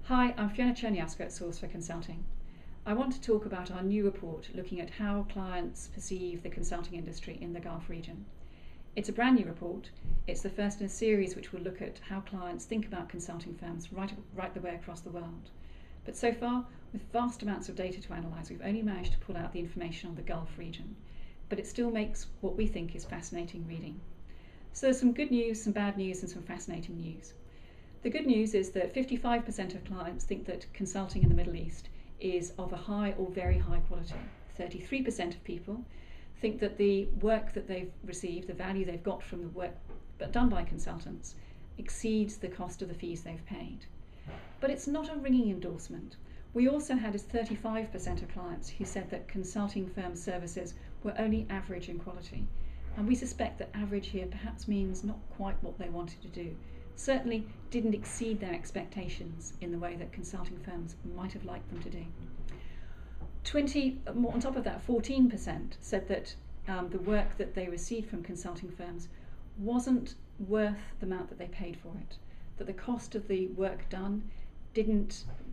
Hi, I'm Fiona Czerniawska at Source for Consulting. I want to talk about our new report looking at how clients perceive the consulting industry in the Gulf region. It's a brand new report. It's the first in a series which will look at how clients think about consulting firms right the way across the world. But so far, with vast amounts of data to analyse, we've only managed to pull out the information on the Gulf region. But it still makes what we think is fascinating reading. So there's some good news, some bad news and some fascinating news. The good news is that 55% of clients think that consulting in the Middle East is of a high or very high quality. 33% of people think that the work that they've received, the value they've got from the work done by consultants, exceeds the cost of the fees they've paid. But it's not a ringing endorsement. We also had 35% of clients who said that consulting firm services were only average in quality. And we suspect that average here perhaps means not quite what they wanted to do. Certainly didn't exceed their expectations in the way that consulting firms might have liked them to do. On top of that, 14% said that the work that they received from consulting firms wasn't worth the amount that they paid for it, that the cost of the work done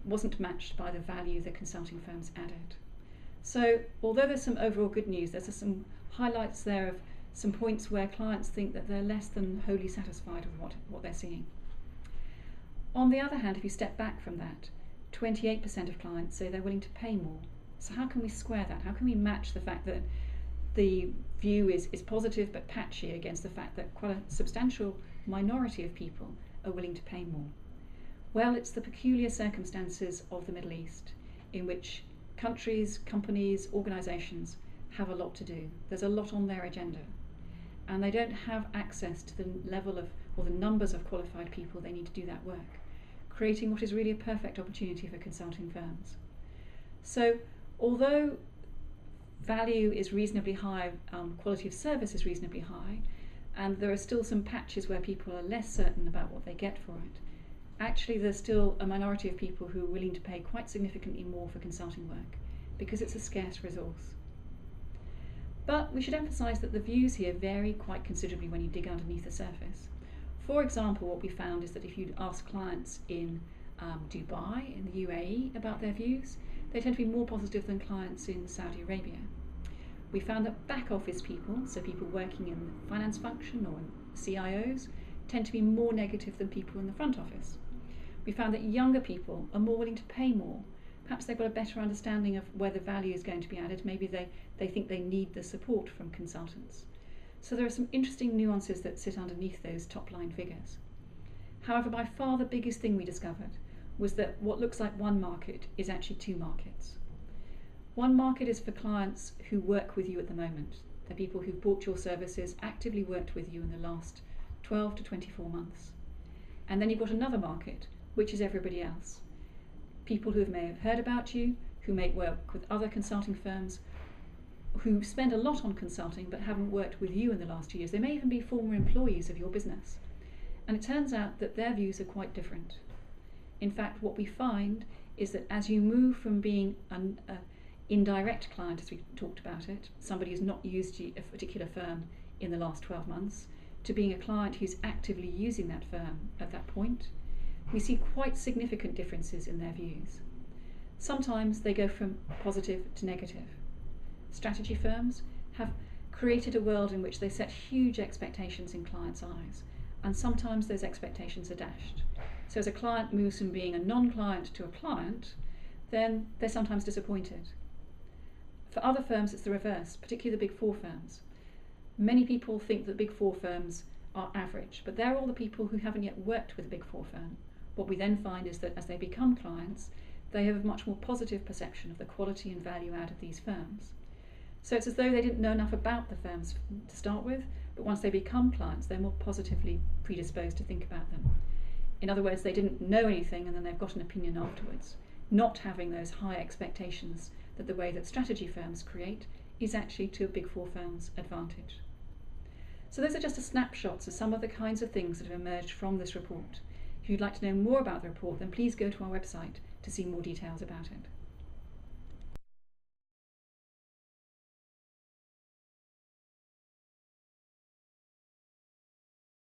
wasn't matched by the value the consulting firms added. So although there's some overall good news, there's some highlights there of some points where clients think that they're less than wholly satisfied with what they're seeing. On the other hand, if you step back from that, 28% of clients say they're willing to pay more. So how can we square that? How can we match the fact that the view is positive but patchy against the fact that quite a substantial minority of people are willing to pay more? Well, it's the peculiar circumstances of the Middle East in which countries, companies, organisations have a lot to do. There's a lot on their agenda. And they don't have access to the level of, or the numbers of qualified people they need to do that work, creating what is really a perfect opportunity for consulting firms. So although value is reasonably high, quality of service is reasonably high, and there are still some patches where people are less certain about what they get for it, actually there's still a minority of people who are willing to pay quite significantly more for consulting work because it's a scarce resource. But we should emphasise that the views here vary quite considerably when you dig underneath the surface. For example, what we found is that if you'd ask clients in Dubai, in the UAE, about their views, they tend to be more positive than clients in Saudi Arabia. We found that back office people, so people working in the finance function or CIOs, tend to be more negative than people in the front office. We found that younger people are more willing to pay more. Perhaps they've got a better understanding of where the value is going to be added. Maybe they think they need the support from consultants. So there are some interesting nuances that sit underneath those top line figures. However, by far the biggest thing we discovered was that what looks like one market is actually two markets. One market is for clients who work with you at the moment. They're people who've bought your services, actively worked with you in the last 12 to 24 months. And then you've got another market, which is everybody else. People who may have heard about you, who may work with other consulting firms, who spend a lot on consulting but haven't worked with you in the last 2 years. They may even be former employees of your business. And it turns out that their views are quite different. In fact, what we find is that as you move from being an indirect client, as we talked about it, somebody who's not used a particular firm in the last 12 months, to being a client who's actively using that firm at that point, we see quite significant differences in their views. Sometimes they go from positive to negative. Strategy firms have created a world in which they set huge expectations in clients' eyes, and sometimes those expectations are dashed. So as a client moves from being a non-client to a client, then they're sometimes disappointed. For other firms, it's the reverse, particularly the Big Four firms. Many people think that Big Four firms are average, but they're all the people who haven't yet worked with a Big Four firm. What we then find is that as they become clients, they have a much more positive perception of the quality and value add of these firms. So it's as though they didn't know enough about the firms to start with, but once they become clients, they're more positively predisposed to think about them. In other words, they didn't know anything and then they've got an opinion afterwards, not having those high expectations that the way that strategy firms create is actually to a Big Four firm's advantage. So those are just a snapshots of some of the kinds of things that have emerged from this report. If you'd like to know more about the report, then please go to our website to see more details about it.